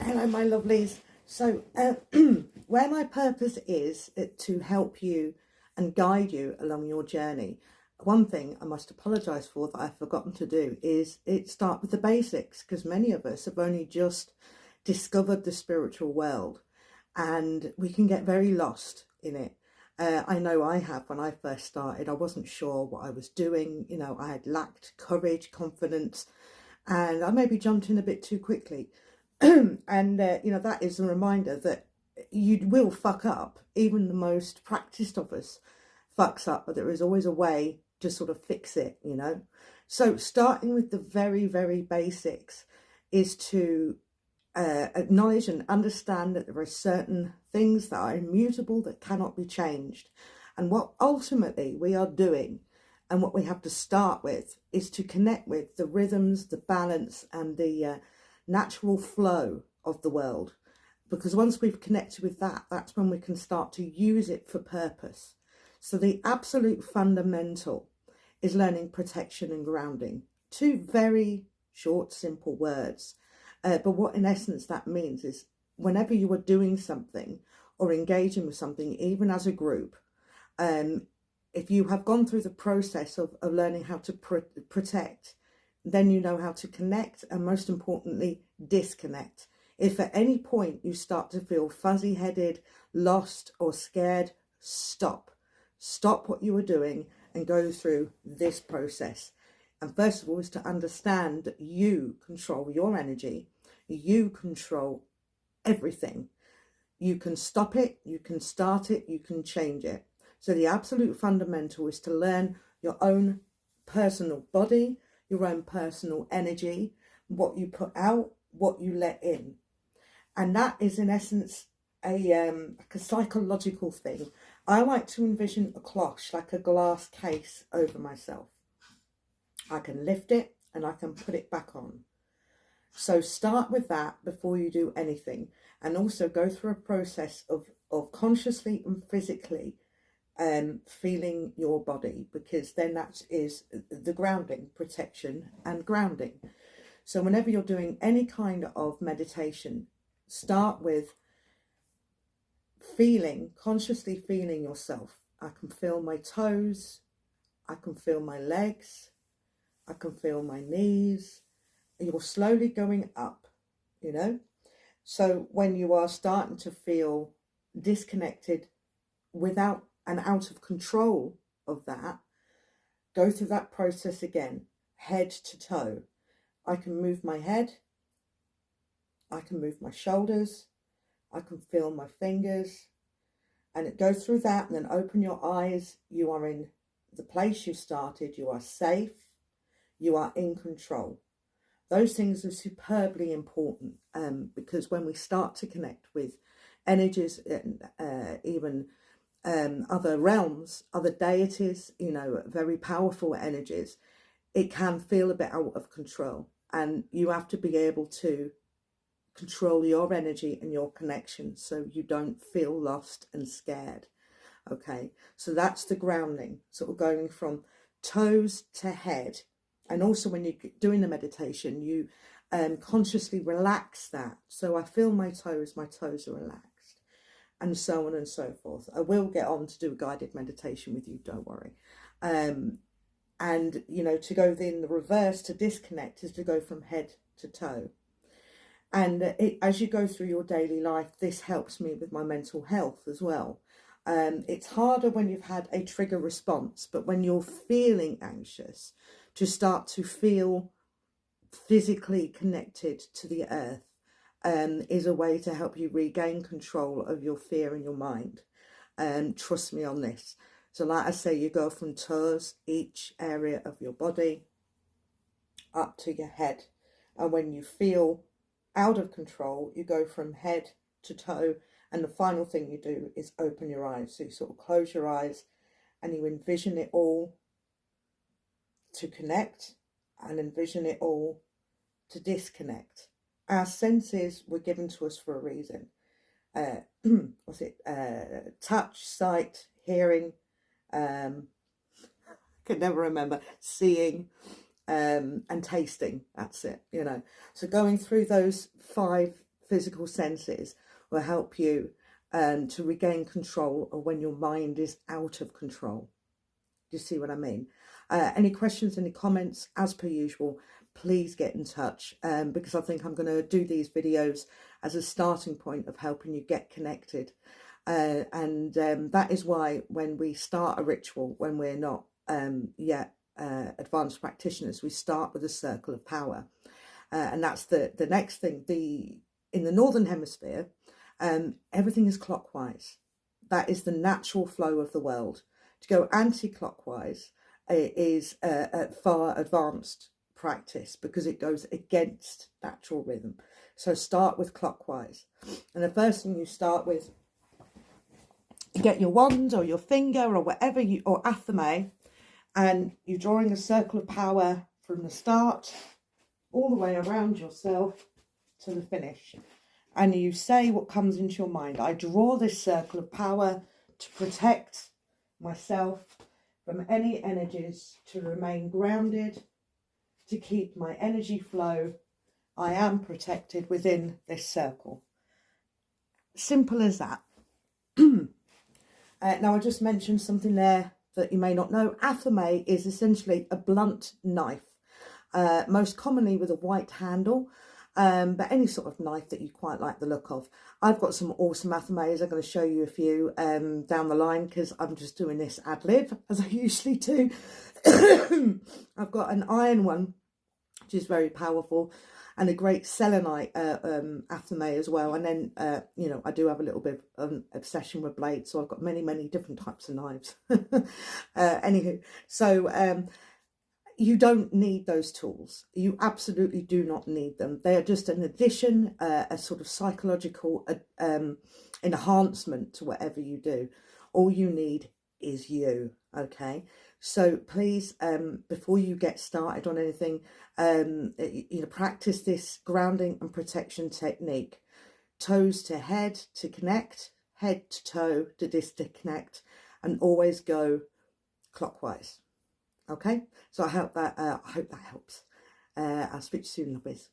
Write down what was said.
Hello, my lovelies. So, where my purpose is to help you and guide you along your journey, one thing I must apologise for that I've forgotten to do is start with the basics, because many of us have only just discovered the spiritual world and we can get very lost in it. I know I have. When I first started, I wasn't sure what I was doing. You know, I had lacked courage, confidence, and I maybe jumped in a bit too quickly. And you know, that is a reminder that you will fuck up. Even the most practiced of us fucks up, but there is always a way to sort of fix it, you know. So starting with the very, very basics is to acknowledge and understand that there are certain things that are immutable, that cannot be changed. And what ultimately we are doing, and what we have to start with, is to connect with the rhythms, the balance, and the natural flow of the world. Because once we've connected with that, that's when we can start to use it for purpose. So the absolute fundamental is learning protection and grounding. Two very short, simple words. But what in essence that means is whenever you are doing something or engaging with something, even as a group, if you have gone through the process of learning how to protect, then you know how to connect, and most importantly, disconnect. If at any point you start to feel fuzzy-headed, lost or scared, stop. Stop what you are doing and go through this process. And first of all is to understand that you control your energy. You control everything. You can stop it, you can start it, you can change it. So the absolute fundamental is to learn your own personal body, your own personal energy, what you put out, what you let in. And that is in essence like a psychological thing. I like to envision a cloche, like a glass case over myself. I can lift it and I can put it back on. So start with that before you do anything, and also go through a process of consciously and physically feeling your body, because then that is the grounding, protection and grounding. So whenever you're doing any kind of meditation, start with feeling, consciously feeling yourself. I can feel my toes, I can feel my legs, I can feel my knees. You're slowly going up, you know. So when you are starting to feel disconnected without and out of control of that, go through that process again, head to toe. I can move my head, I can move my shoulders, I can feel my fingers, and it goes through that, and then open your eyes. You are in the place you started, you are safe, you are in control. Those things are superbly important, because when we start to connect with energies and even other realms, other deities, you know, very powerful energies, it can feel a bit out of control. And you have to be able to control your energy and your connection so you don't feel lost and scared. Okay, so that's the grounding, sort of going from toes to head. And also when you're doing the meditation, you consciously relax that. So I feel my toes are relaxed, and so on and so forth. I will get on to do a guided meditation with you, don't worry. And, you know, to go then the reverse, to disconnect, is to go from head to toe. And as you go through your daily life, this helps me with my mental health as well. It's harder when you've had a trigger response, but when you're feeling anxious, to start to feel physically connected to the earth is a way to help you regain control of your fear in your mind. Trust me on this. So like I say, you go from toes, each area of your body, up to your head. And when you feel out of control, you go from head to toe. And the final thing you do is open your eyes. So you sort of close your eyes and you envision it all to connect, and envision it all to disconnect. Our senses were given to us for a reason. Touch, sight, hearing, could never remember, seeing, and tasting. That's it, you know. So going through those 5 physical senses will help you to regain control of when your mind is out of control. Do you see what I mean? Any questions, any comments, as per usual, please get in touch, because I think I'm going to do these videos as a starting point of helping you get connected. And that is why when we start a ritual, when we're not yet advanced practitioners, we start with a circle of power. And that's the next thing. In the Northern Hemisphere, everything is clockwise. That is the natural flow of the world. To go anti-clockwise is a far advanced practice because it goes against natural rhythm. So start with clockwise. And the first thing you start with, you get your wand or your finger or whatever or athame, and you're drawing a circle of power from the start all the way around yourself to the finish. And you say what comes into your mind. I draw this circle of power to protect myself from any energies, to remain grounded, to keep my energy flow. I am protected within this circle. Simple as that. Now, I just mentioned something there that you may not know. Athame is essentially a blunt knife, most commonly with a white handle, but any sort of knife that you quite like the look of. I've got some awesome athames. I'm going to show you a few down the line because I'm just doing this ad lib as I usually do. I've got an iron one, which is very powerful, and a great selenite athame as well. And then, you know, I do have a little bit of an obsession with blades, so I've got many, many different types of knives. Anywho, so you don't need those tools. You absolutely do not need them. They are just an addition, a sort of psychological enhancement to whatever you do. All you need is you, okay? So please, before you get started on anything, you know, practice this grounding and protection technique. Toes to head to connect, head to toe to disconnect, and always go clockwise. Okay, so I hope that helps. I'll speak to you soon, lovies.